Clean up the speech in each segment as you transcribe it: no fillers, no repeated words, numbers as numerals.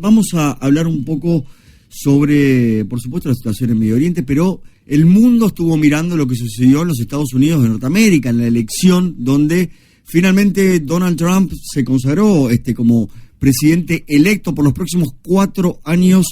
Vamos a hablar un poco sobre, por supuesto, la situación en Medio Oriente, pero el mundo estuvo mirando lo que sucedió en los Estados Unidos de Norteamérica, en la elección donde finalmente Donald Trump se consagró como presidente electo por los próximos 4 años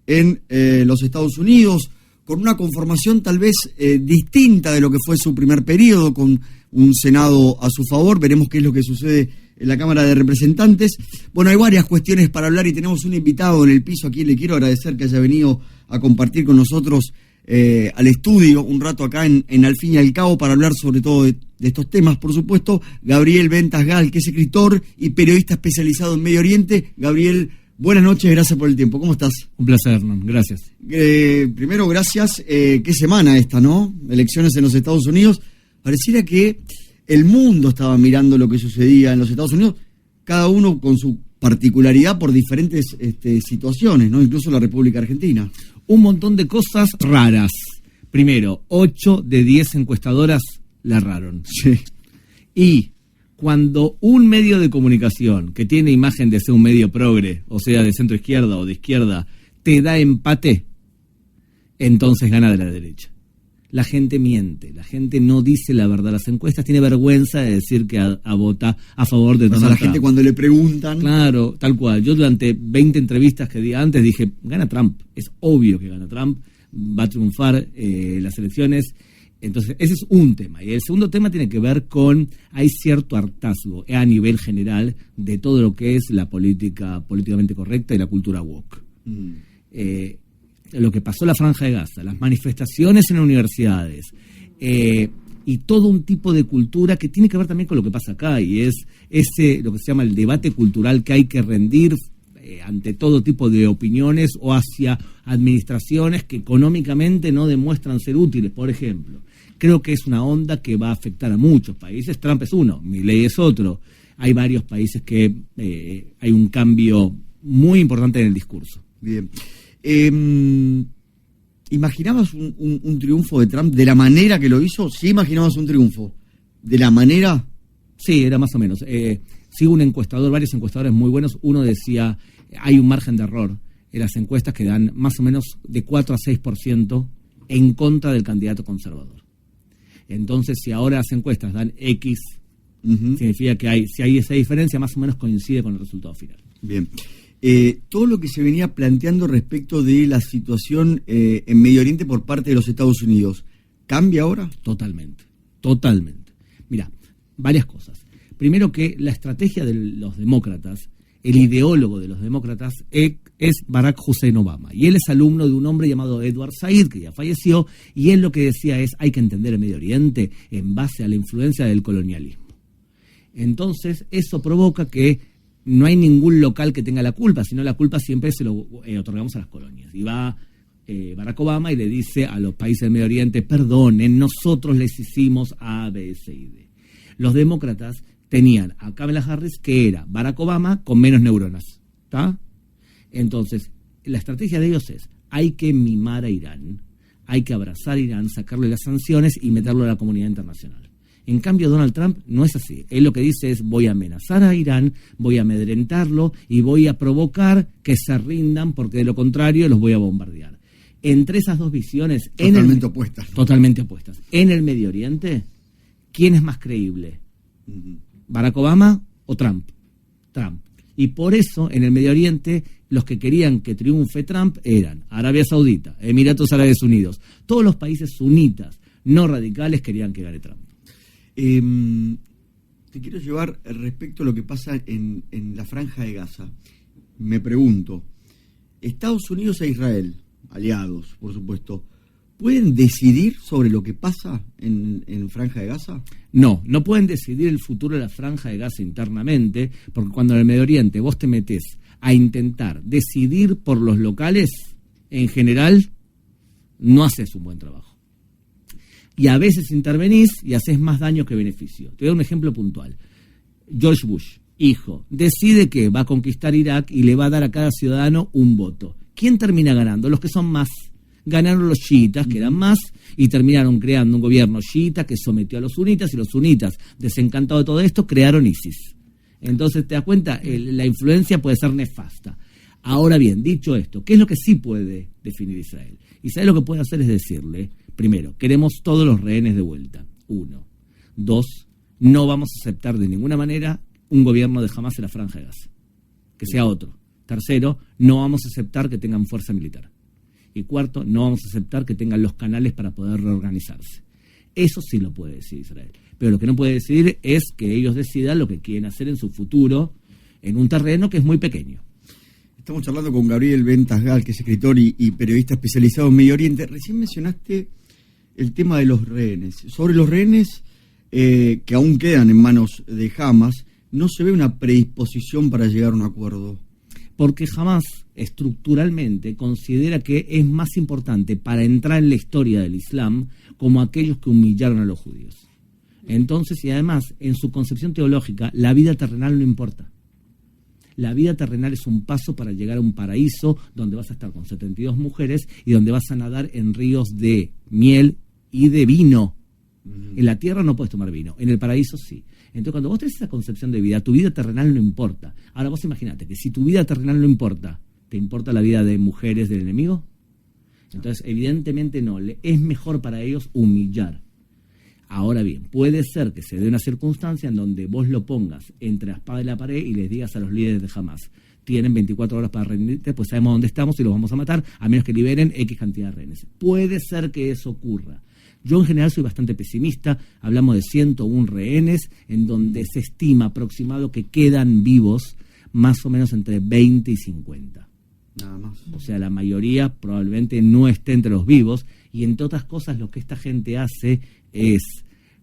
en los Estados Unidos, con una conformación tal vez distinta de lo que fue su primer periodo, con un Senado a su favor. Veremos qué es lo que sucede en la Cámara de Representantes. Bueno, hay varias cuestiones para hablar y tenemos un invitado en el piso a quien le quiero agradecer que haya venido a compartir con nosotros al estudio un rato acá en Al Fin y al Cabo para hablar sobre todo de estos temas. Por supuesto, Gabriel Ventas Gal, que es escritor y periodista especializado en Medio Oriente. Gabriel, buenas noches, gracias por el tiempo. ¿Cómo estás? Un placer, Hernán, gracias. Primero, gracias. Qué semana esta, ¿no? Elecciones en los Estados Unidos. Pareciera que el mundo estaba mirando lo que sucedía en los Estados Unidos, cada uno con su particularidad por diferentes situaciones, ¿no? Incluso la República Argentina. Un montón de cosas raras. Primero, 8 de 10 encuestadoras la erraron. Sí. Y cuando un medio de comunicación que tiene imagen de ser un medio progre, o sea, de centro izquierda o de izquierda, te da empate, entonces gana de la derecha. La gente miente, la gente no dice la verdad. Las encuestas tiene vergüenza de decir que vota a favor de Donald Trump. La gente cuando le preguntan... Claro, tal cual. Yo durante 20 entrevistas que di antes dije, gana Trump. Es obvio que gana Trump, va a triunfar las elecciones. Entonces, ese es un tema. Y el segundo tema tiene que ver con, hay cierto hartazgo a nivel general de todo lo que es la política políticamente correcta y la cultura woke. Lo que pasó en la Franja de Gaza, las manifestaciones en las universidades y todo un tipo de cultura que tiene que ver también con lo que pasa acá, y es lo que se llama el debate cultural que hay que rendir ante todo tipo de opiniones o hacia administraciones que económicamente no demuestran ser útiles. Por ejemplo, creo que es una onda que va a afectar a muchos países. Trump es uno, Milei es otro. Hay varios países que hay un cambio muy importante en el discurso. Bien. ¿Imaginabas un triunfo de Trump de la manera que lo hizo? ¿Sí imaginabas un triunfo? ¿De la manera? Sí, era más o menos. Sigo un encuestador, varios encuestadores muy buenos. Uno decía, hay un margen de error en las encuestas que dan más o menos de 4 a 6% en contra del candidato conservador. Entonces, si ahora las encuestas dan X, significa que si hay esa diferencia, más o menos coincide con el resultado final. Bien. Todo lo que se venía planteando respecto de la situación en Medio Oriente por parte de los Estados Unidos, ¿cambia ahora? Totalmente, totalmente. Mira, varias cosas. Primero, que la estrategia de los demócratas, el ideólogo de los demócratas es Barack Hussein Obama, y él es alumno de un hombre llamado Edward Said, que ya falleció, y él lo que decía es, hay que entender el Medio Oriente en base a la influencia del colonialismo. Entonces, eso provoca que no hay ningún local que tenga la culpa, sino la culpa siempre se lo otorgamos a las colonias. Y va Barack Obama y le dice a los países del Medio Oriente, perdonen, nosotros les hicimos A, B, C y D. Los demócratas tenían a Kamala Harris, que era Barack Obama con menos neuronas, ¿está? Entonces, la estrategia de ellos es, hay que mimar a Irán, hay que abrazar a Irán, sacarle las sanciones y meterlo a la comunidad internacional. En cambio, Donald Trump no es así. Él lo que dice es, voy a amenazar a Irán, voy a amedrentarlo y voy a provocar que se rindan, porque de lo contrario los voy a bombardear. Entre esas dos visiones... Totalmente opuestas. En el Medio Oriente, ¿quién es más creíble? ¿Barack Obama o Trump? Trump. Y por eso, en el Medio Oriente, los que querían que triunfe Trump eran Arabia Saudita, Emiratos Árabes Unidos. Todos los países sunitas, no radicales, querían que gane Trump. Te quiero llevar respecto a lo que pasa en la Franja de Gaza. Me pregunto, Estados Unidos e Israel, aliados, por supuesto, ¿pueden decidir sobre lo que pasa en Franja de Gaza? No pueden decidir el futuro de la Franja de Gaza internamente, porque cuando en el Medio Oriente vos te metés a intentar decidir por los locales, en general, no haces un buen trabajo. Y a veces intervenís y haces más daño que beneficio. Te doy un ejemplo puntual. George Bush, hijo, decide que va a conquistar Irak y le va a dar a cada ciudadano un voto. ¿Quién termina ganando? Los que son más. Ganaron los chiitas, que eran más, y terminaron creando un gobierno chiita que sometió a los sunitas, y los sunitas, desencantados de todo esto, crearon ISIS. Entonces, ¿te das cuenta? La influencia puede ser nefasta. Ahora bien, dicho esto, ¿qué es lo que sí puede definir Israel? Israel lo que puede hacer es decirle, primero, queremos todos los rehenes de vuelta, 1. 2, no vamos a aceptar de ninguna manera un gobierno de Hamás en la Franja de Gaza, que sea otro. 3, no vamos a aceptar que tengan fuerza militar. Y 4, no vamos a aceptar que tengan los canales para poder reorganizarse. Eso sí lo puede decir Israel. Pero lo que no puede decidir es que ellos decidan lo que quieren hacer en su futuro en un terreno que es muy pequeño. Estamos charlando con Gabriel Ben Tasgal, que es escritor y periodista especializado en Medio Oriente. Recién mencionaste el tema de los rehenes. Sobre los rehenes que aún quedan en manos de Hamas, ¿no se ve una predisposición para llegar a un acuerdo? Porque Hamas estructuralmente considera que es más importante para entrar en la historia del Islam como aquellos que humillaron a los judíos. Entonces, y además, en su concepción teológica, la vida terrenal no importa. La vida terrenal es un paso para llegar a un paraíso donde vas a estar con 72 mujeres y donde vas a nadar en ríos de miel y de vino. En la tierra no puedes tomar vino, en el paraíso sí. Entonces, cuando vos tenés esa concepción de vida, tu vida terrenal no importa. Ahora vos imagínate que si tu vida terrenal no importa, ¿te importa la vida de mujeres del enemigo? Entonces, evidentemente no. Es mejor para ellos humillar. Ahora bien, puede ser que se dé una circunstancia en donde vos lo pongas entre la espada y la pared y les digas a los líderes de Hamas, tienen 24 horas para rendirte, pues sabemos dónde estamos y los vamos a matar, a menos que liberen X cantidad de rehenes. Puede ser que eso ocurra. Yo en general soy bastante pesimista, hablamos de 101 rehenes, en donde se estima aproximado que quedan vivos más o menos entre 20 y 50. Nada más. O sea, la mayoría probablemente no esté entre los vivos, y entre otras cosas lo que esta gente hace es,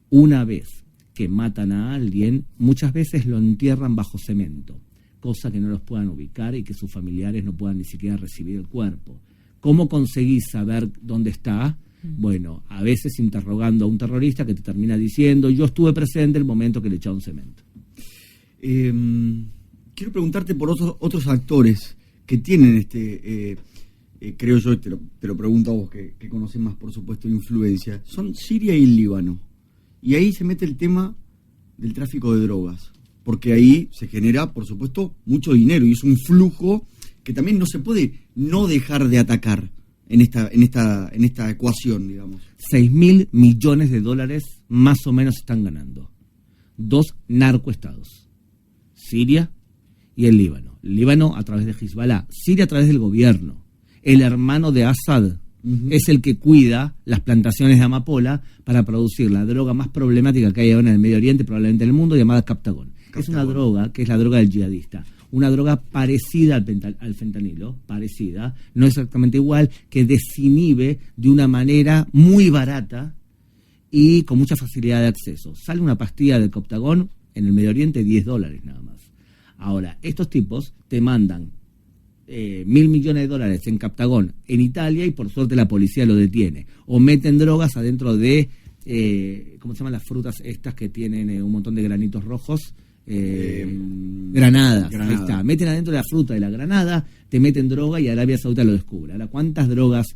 una vez que matan a alguien, muchas veces lo entierran bajo cemento, cosa que no los puedan ubicar y que sus familiares no puedan ni siquiera recibir el cuerpo. ¿Cómo conseguís saber dónde está? Bueno, a veces interrogando a un terrorista que te termina diciendo, yo estuve presente el momento que le echaron cemento. Quiero preguntarte por otros actores que tienen creo yo, te lo pregunto a vos, que conocés más, por supuesto, influencia. Son Siria y el Líbano. Y ahí se mete el tema del tráfico de drogas. Porque ahí se genera, por supuesto, mucho dinero. Y es un flujo que también no se puede no dejar de atacar en esta ecuación, digamos. 6.000 millones de dólares más o menos están ganando 2 narcoestados, Siria y el Líbano. El Líbano a través de Hezbollah, Siria a través del gobierno. El hermano de Assad es el que cuida las plantaciones de amapola para producir la droga más problemática que hay ahora en el Medio Oriente, probablemente en el mundo, llamada Captagon. Es una droga que es la droga del yihadista. Una droga parecida al fentanilo, parecida, no exactamente igual, que desinhibe de una manera muy barata y con mucha facilidad de acceso. Sale una pastilla de Captagon en el Medio Oriente $10 nada más. Ahora, estos tipos te mandan $1.000 millones en Captagon en Italia y por suerte la policía lo detiene. O meten drogas adentro de, ¿cómo se llaman las frutas estas que tienen un montón de granitos rojos? Granadas. Ahí está. Meten adentro de la fruta de la granada, te meten droga y Arabia Saudita lo descubre. Ahora, ¿cuántas drogas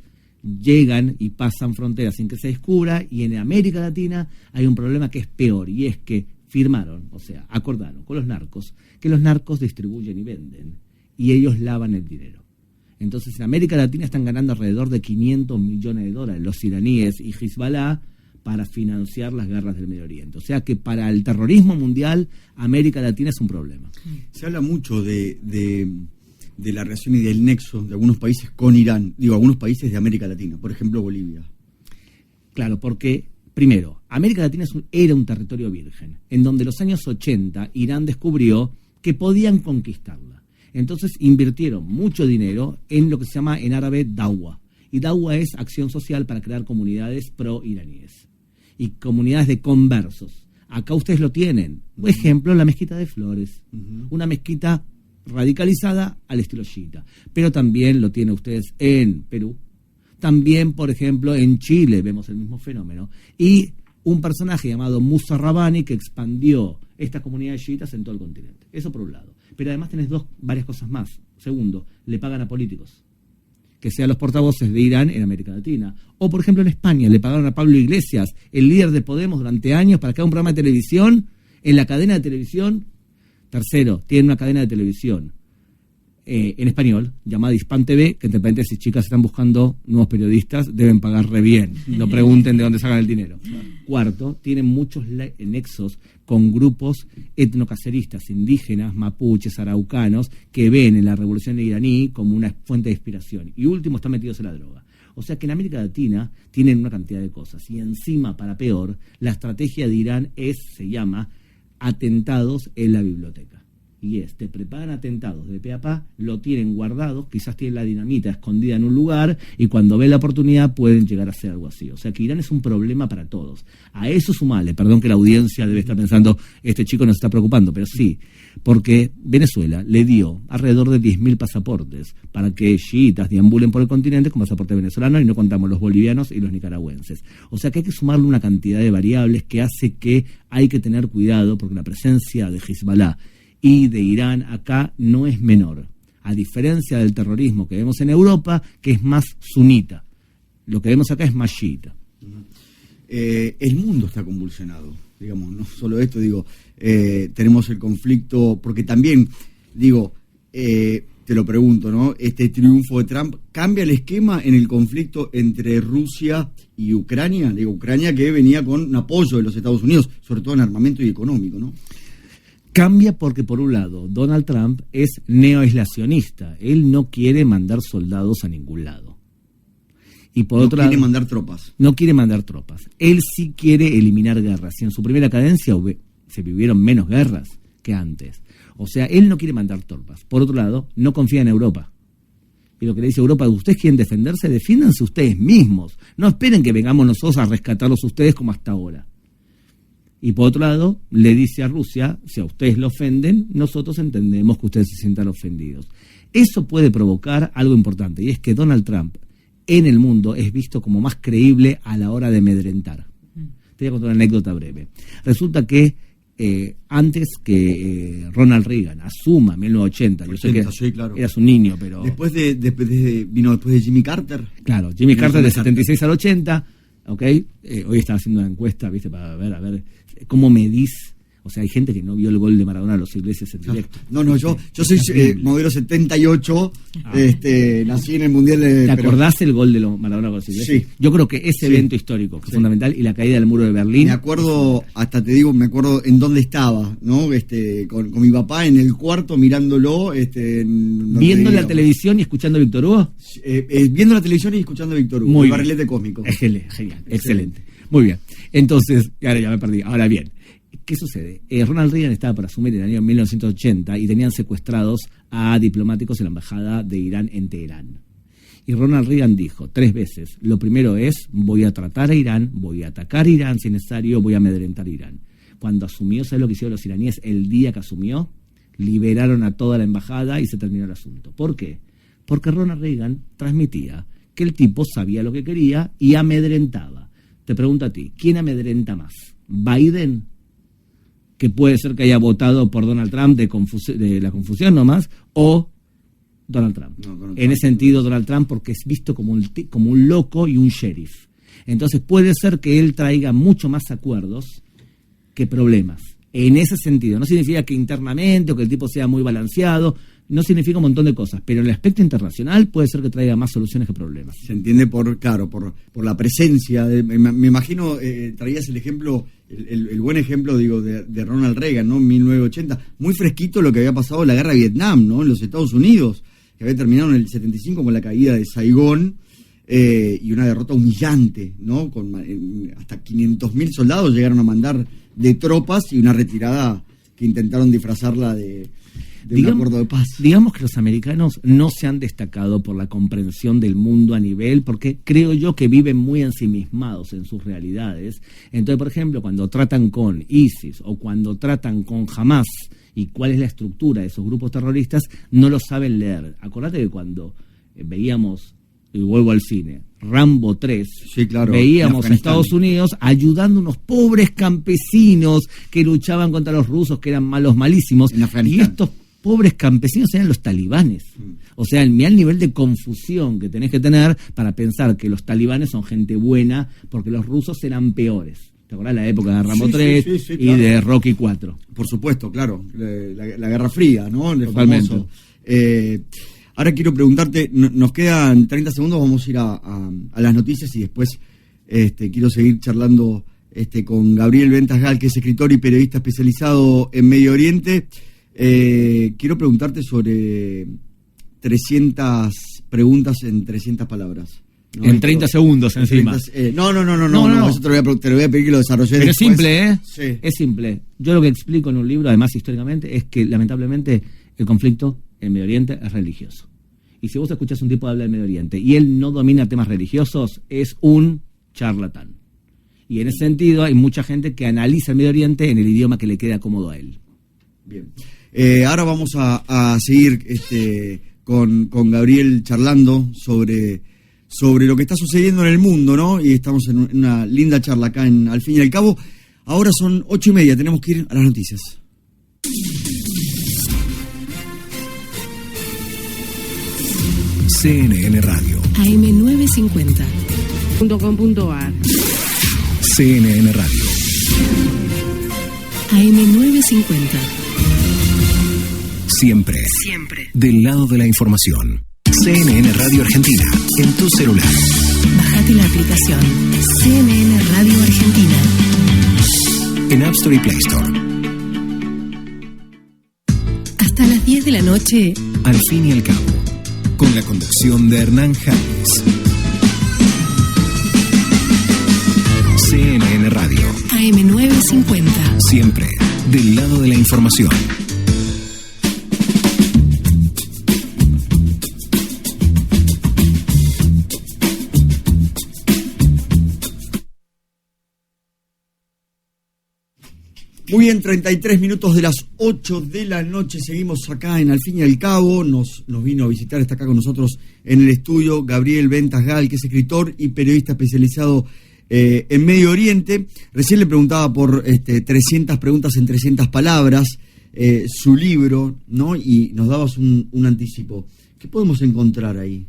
llegan y pasan fronteras sin que se descubra? Y en América Latina hay un problema que es peor, y es que firmaron, o sea, acordaron con los narcos que los narcos distribuyen y venden y ellos lavan el dinero. Entonces en América Latina están ganando alrededor de $500 millones los iraníes y Hezbollah para financiar las guerras del Medio Oriente. O sea que para el terrorismo mundial América Latina es un problema. Se habla mucho de la relación y del nexo de algunos países con Irán, algunos países de América Latina, por ejemplo Bolivia. Claro, porque primero, América Latina era un territorio virgen, en donde en los años 80 Irán descubrió que podían conquistarla. Entonces invirtieron mucho dinero en lo que se llama en árabe Dawa. Y Dawa es acción social para crear comunidades pro-iraníes y comunidades de conversos. Acá ustedes lo tienen. Por ejemplo, la mezquita de Flores. Una mezquita radicalizada al estilo chiita. Pero también lo tienen ustedes en Perú. También, por ejemplo, en Chile vemos el mismo fenómeno. Y un personaje llamado Musa Rabbani que expandió estas comunidades chiitas en todo el continente. Eso por un lado. Pero además tenés varias cosas más. Segundo, le pagan a políticos que sean los portavoces de Irán en América Latina. O, por ejemplo, en España le pagaron a Pablo Iglesias, el líder de Podemos durante años, para que haga un programa de televisión en la cadena de televisión. Tercero, tiene una cadena de televisión en español, llamada Hispan TV, que entre paréntesis, chicas, están buscando nuevos periodistas, deben pagar re bien, no pregunten de dónde sacan el dinero. Cuarto, tienen muchos nexos con grupos etnocaceristas, indígenas, mapuches, araucanos, que ven en la revolución iraní como una fuente de inspiración. Y último, están metidos en la droga. O sea que en América Latina tienen una cantidad de cosas. Y encima, para peor, la estrategia de Irán se llama atentados en la biblioteca. Y te preparan atentados de pe a pa, lo tienen guardado, quizás tienen la dinamita escondida en un lugar, y cuando ven la oportunidad pueden llegar a hacer algo así. O sea que Irán es un problema para todos. A eso sumale, perdón que la audiencia debe estar pensando, este chico nos está preocupando, pero sí, porque Venezuela le dio alrededor de 10.000 pasaportes para que chiitas deambulen por el continente con pasaporte venezolano, y no contamos los bolivianos y los nicaragüenses. O sea que hay que sumarle una cantidad de variables que hace que hay que tener cuidado, porque la presencia de Hezbollah y de Irán acá no es menor, a diferencia del terrorismo que vemos en Europa, que es más sunita. Lo que vemos acá es más chiita. El mundo está convulsionado, digamos, no solo esto, tenemos el conflicto, porque también, te lo pregunto, ¿no? Este triunfo de Trump cambia el esquema en el conflicto entre Rusia y Ucrania, Ucrania que venía con un apoyo de los Estados Unidos, sobre todo en armamento y económico, ¿no? Cambia porque, por un lado, Donald Trump es neoaislacionista. Él no quiere mandar soldados a ningún lado. Y por otro lado, no quiere mandar tropas. No quiere mandar tropas. Él sí quiere eliminar guerras. Y en su primera cadencia se vivieron menos guerras que antes. O sea, él no quiere mandar tropas. Por otro lado, no confía en Europa. Y lo que le dice Europa, ustedes quieren defenderse, defiéndanse ustedes mismos. No esperen que vengamos nosotros a rescatarlos ustedes como hasta ahora. Y por otro lado, le dice a Rusia, si a ustedes lo ofenden, nosotros entendemos que ustedes se sientan ofendidos. Eso puede provocar algo importante, y es que Donald Trump en el mundo es visto como más creíble a la hora de amedrentar. Te voy a contar una anécdota breve. Resulta que antes que Ronald Reagan asuma en 1980, yo sé que sí, claro, eras un niño, pero... Vino después de Jimmy Carter. Claro, Jimmy Carter de 76 al 80... Okay. Hoy estaba haciendo una encuesta, ¿viste? Para ver cómo medís. O sea, hay gente que no vio el gol de Maradona a los Iglesias en directo. No, yo soy modelo 78, nací en el Mundial de... ¿Te acordás el gol de Maradona con los Iglesias? Sí. Yo creo que ese evento histórico fue fundamental, y la caída del muro de Berlín. Me acuerdo en dónde estaba, ¿no? Con mi papá en el cuarto mirándolo. Viendo la televisión y escuchando a Víctor Hugo. Viendo la televisión y escuchando a Víctor Hugo. Muy el barrilete cósmico. Genial, excelente. Muy bien. Entonces, ahora ya me perdí. Ahora bien. ¿Qué sucede? Ronald Reagan estaba por asumir en el año 1980 y tenían secuestrados a diplomáticos en la embajada de Irán en Teherán. Y Ronald Reagan dijo 3 veces, lo primero es, voy a tratar a Irán, voy a atacar a Irán si es necesario, voy a amedrentar a Irán. Cuando asumió, ¿sabes lo que hicieron los iraníes el día que asumió? Liberaron a toda la embajada y se terminó el asunto. ¿Por qué? Porque Ronald Reagan transmitía que el tipo sabía lo que quería y amedrentaba. Te pregunto a ti, ¿quién amedrenta más? ¿Biden, que puede ser que haya votado por Donald Trump de la confusión nomás, o Donald Trump? No, Donald Trump. Ese sentido, Donald Trump, porque es visto como un loco y un sheriff. Entonces puede ser que él traiga mucho más acuerdos que problemas. En ese sentido, no significa que internamente o que el tipo sea muy balanceado, no significa un montón de cosas, pero en el aspecto internacional puede ser que traiga más soluciones que problemas. Se entiende por la presencia. Me imagino, traías el ejemplo, el buen ejemplo, de Ronald Reagan, ¿no? 1980, muy fresquito lo que había pasado en la guerra de Vietnam, ¿no? En los Estados Unidos, que había terminado en el 75 con la caída de Saigón, y una derrota humillante, ¿no? Con hasta 500.000 soldados llegaron a mandar de tropas, y una retirada que intentaron disfrazarla de un acuerdo de paz. Digamos que los americanos no se han destacado por la comprensión del mundo a nivel, porque creo yo que viven muy ensimismados en sus realidades. Entonces, por ejemplo, cuando tratan con ISIS o cuando tratan con Hamas y cuál es la estructura de esos grupos terroristas, no lo saben leer. Acordate que cuando veíamos, y vuelvo al cine, Rambo 3, sí, claro, veíamos a Estados Unidos ayudando a unos pobres campesinos que luchaban contra los rusos, que eran malísimos, y estos pobres campesinos eran los talibanes. O sea, mirá el nivel de confusión que tenés que tener para pensar que los talibanes son gente buena, porque los rusos eran peores. ¿Te acordás la época de Rambo 3 y claro, de Rocky 4? Por supuesto, claro. La Guerra Fría, ¿no? Totalmente. Ahora quiero preguntarte, nos quedan 30 segundos, vamos a ir a las noticias y después quiero seguir charlando con Gabriel Ventas Gal, que es escritor y periodista especializado en Medio Oriente. Quiero preguntarte sobre 300 preguntas en 300 palabras. ¿No? En 30 segundos encima. 30, no, eso te lo voy a pedir que lo desarrolles. Pero después. Es simple, ¿eh? Sí. Es simple. Yo lo que explico en un libro, además históricamente, es que lamentablemente el conflicto en Medio Oriente es religioso. Y si vos escuchás un tipo hablar de Medio Oriente y él no domina temas religiosos, es un charlatán. Y en ese sentido hay mucha gente que analiza el Medio Oriente en el idioma que le queda cómodo a él. Bien. Ahora vamos a seguir con Gabriel charlando sobre lo que está sucediendo en el mundo, ¿no? Y estamos en una linda charla acá en Al Fin y al Cabo. Ahora son 8:30, tenemos que ir a las noticias. CNN Radio. AM950.com.ar. CNN Radio. AM950. Siempre. Del lado de la información. CNN Radio Argentina. En tu celular. Bájate la aplicación CNN Radio Argentina. En App Store y Play Store. Hasta las 10 de la noche. Al Fin y al Cabo. Con la conducción de Hernán James. CNN Radio. AM950. Siempre del lado de la información. Muy bien, 33 minutos de las 8 de la noche, seguimos acá en Al Fin y al Cabo, nos vino a visitar, está acá con nosotros en el estudio Gabriel Ventas Gal, que es escritor y periodista especializado en Medio Oriente. Recién le preguntaba por 300 preguntas en 300 palabras, su libro, ¿no? Y nos dabas un anticipo. ¿Qué podemos encontrar ahí?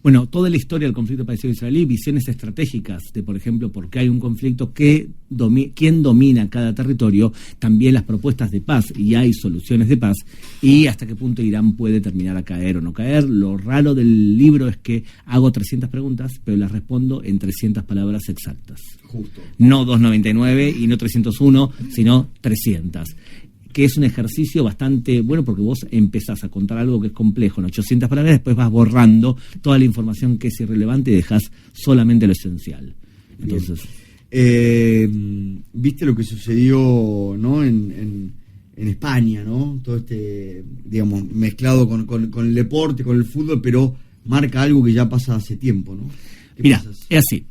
Bueno, toda la historia del conflicto palestino-israelí, visiones estratégicas de, por ejemplo, por qué hay un conflicto, quién domina cada territorio, también las propuestas de paz, y hay soluciones de paz, y hasta qué punto Irán puede terminar a caer o no caer. Lo raro del libro es que hago 300 preguntas, pero las respondo en 300 palabras exactas. Justo. No 299 y no 301, sino 300. Que es un ejercicio bastante bueno porque vos empezás a contar algo que es complejo en 800 palabras, después vas borrando toda la información que es irrelevante y dejás solamente lo esencial. Entonces, viste lo que sucedió, ¿no? en España, ¿no? Todo digamos, mezclado con el deporte, con el fútbol, pero marca algo que ya pasa hace tiempo, ¿no? Mira, es así.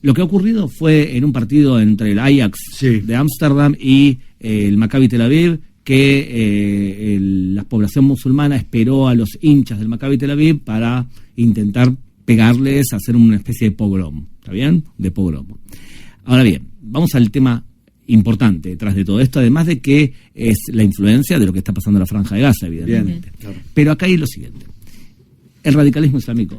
Lo que ha ocurrido fue en un partido entre el Ajax de Ámsterdam y el Maccabi Tel Aviv, que la población musulmana esperó a los hinchas del Maccabi Tel Aviv para intentar pegarles, hacer una especie de pogrom, ¿está bien? De pogrom. Ahora bien, vamos al tema importante detrás de todo esto, además de que es la influencia de lo que está pasando en la Franja de Gaza, evidentemente. Bien, claro. Pero acá hay lo siguiente. El radicalismo islámico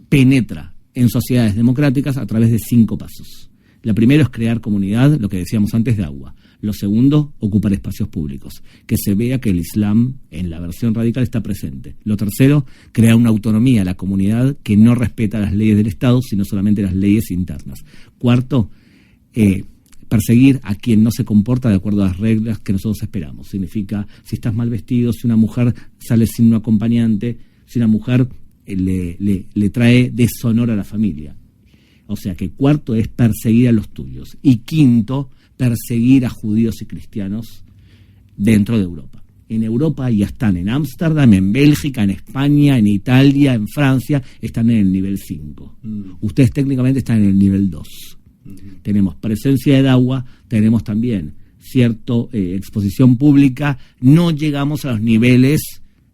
penetra en sociedades democráticas a través de 5 pasos. La primera es crear comunidad, lo que decíamos antes, de agua. Lo segundo, ocupar espacios públicos, que se vea que el Islam en la versión radical está presente. Lo tercero, crear una autonomía a la comunidad que no respeta las leyes del Estado, sino solamente las leyes internas. Cuarto, perseguir a quien no se comporta de acuerdo a las reglas que nosotros esperamos. Significa, si estás mal vestido, si una mujer sale sin un acompañante, si una mujer le trae deshonor a la familia. O sea que cuarto es perseguir a los tuyos. Y quinto, perseguir a judíos y cristianos dentro de Europa. En Europa ya están en Ámsterdam, en Bélgica, en España, en Italia, en Francia, están en el nivel 5. Ustedes técnicamente están en el nivel 2. Tenemos presencia de agua, tenemos también cierta exposición pública, no llegamos a los niveles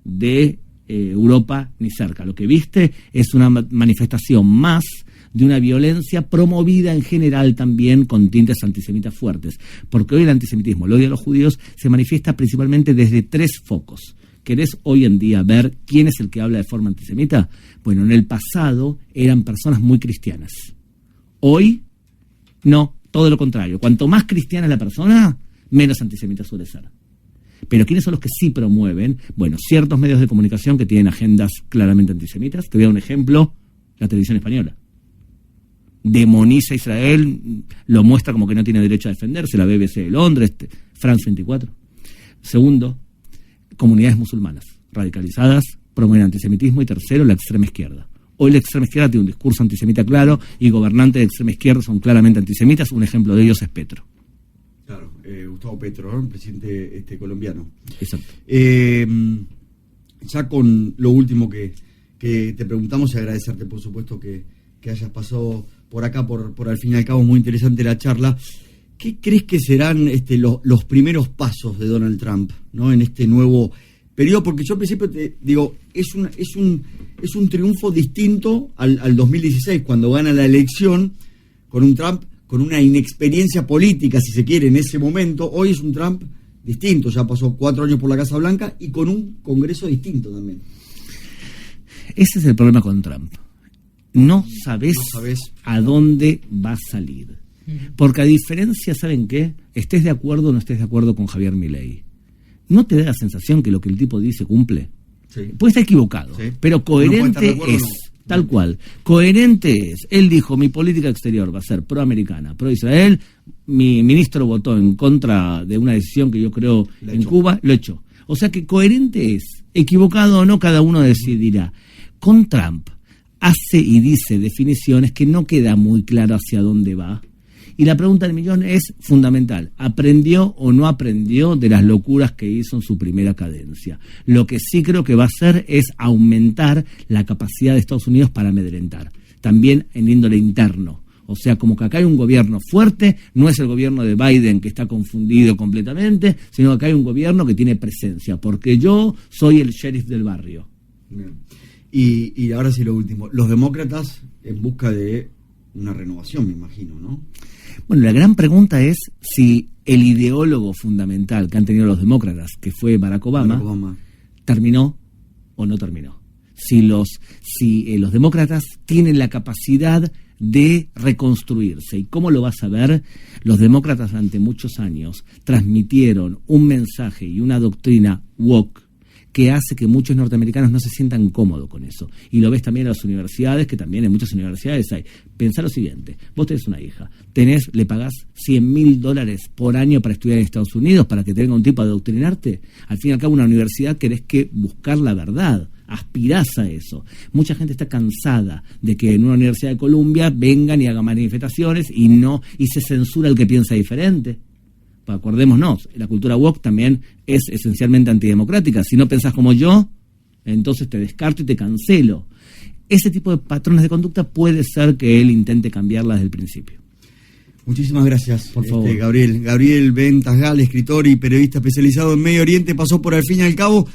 de Europa ni cerca. Lo que viste es una manifestación más de una violencia promovida en general también con tintes antisemitas fuertes, porque hoy el antisemitismo, el odio a los judíos, se manifiesta principalmente desde 3 focos. ¿Querés hoy en día ver quién es el que habla de forma antisemita? Bueno, en el pasado eran personas muy cristianas. Hoy, no, todo lo contrario. Cuanto más cristiana es la persona, menos antisemita suele ser. Pero ¿quiénes son los que sí promueven? Bueno, ciertos medios de comunicación que tienen agendas claramente antisemitas. Te voy a dar un ejemplo, la televisión española. Demoniza a Israel, lo muestra como que no tiene derecho a defenderse, la BBC de Londres, France 24. Segundo, comunidades musulmanas radicalizadas promueven antisemitismo. Y tercero, la extrema izquierda. Hoy la extrema izquierda tiene un discurso antisemita claro y gobernantes de extrema izquierda son claramente antisemitas. Un ejemplo de ellos es Petro. Claro, Gustavo Petro, ¿no? Presidente colombiano. Exacto. Ya con lo último que te preguntamos y agradecerte, por supuesto, que hayas pasado por acá, por al fin y al cabo, muy interesante la charla. ¿Qué crees que serán los primeros pasos de Donald Trump, ¿no? En este nuevo periodo? Porque yo al principio te digo, es un triunfo distinto al 2016, cuando gana la elección, con un Trump con una inexperiencia política, si se quiere, en ese momento. Hoy es un Trump distinto, ya pasó 4 años por la Casa Blanca y con un Congreso distinto también. Ese es el problema con Trump. No sabes a dónde va a salir. Porque a diferencia, ¿saben qué? Estés de acuerdo o no estés de acuerdo con Javier Milei, ¿no te da la sensación que lo que el tipo dice cumple? Sí. Puede estar equivocado, sí, pero coherente es. Tal cual. Coherente es. Él dijo, mi política exterior va a ser proamericana, pro-Israel. Mi ministro votó en contra de una decisión que yo creo en Cuba, lo echó. O sea que coherente es. Equivocado o no, cada uno decidirá. Con Trump hace y dice definiciones que no queda muy claro hacia dónde va. Y la pregunta del millón es fundamental. ¿Aprendió o no aprendió de las locuras que hizo en su primera cadencia? Lo que sí creo que va a hacer es aumentar la capacidad de Estados Unidos para amedrentar, también en índole interno. O sea, como que acá hay un gobierno fuerte, no es el gobierno de Biden que está confundido completamente, sino que acá hay un gobierno que tiene presencia, porque yo soy el sheriff del barrio. Bien. Y ahora sí lo último, los demócratas en busca de una renovación, me imagino, ¿no? Bueno, la gran pregunta es si el ideólogo fundamental que han tenido los demócratas, que fue Barack Obama, terminó o no terminó. Si los demócratas tienen la capacidad de reconstruirse. ¿Y cómo lo vas a ver? Los demócratas durante muchos años transmitieron un mensaje y una doctrina woke que hace que muchos norteamericanos no se sientan cómodos con eso. Y lo ves también en las universidades, que también en muchas universidades hay. Pensá lo siguiente, vos tenés una hija, le pagás $100.000 por año para estudiar en Estados Unidos, para que tenga un tipo de adoctrinarte. Al fin y al cabo, una universidad querés que buscar la verdad, aspirás a eso. Mucha gente está cansada de que en una universidad de Columbia vengan y hagan manifestaciones y se censura el que piensa diferente. Acordémonos, la cultura woke también es esencialmente antidemocrática. Si no pensás como yo, entonces te descarto y te cancelo. Ese tipo de patrones de conducta puede ser que él intente cambiarla desde el principio. Muchísimas gracias, por favor. Gabriel Ventas Gal, escritor y periodista especializado en Medio Oriente, pasó por Al fin y al cabo.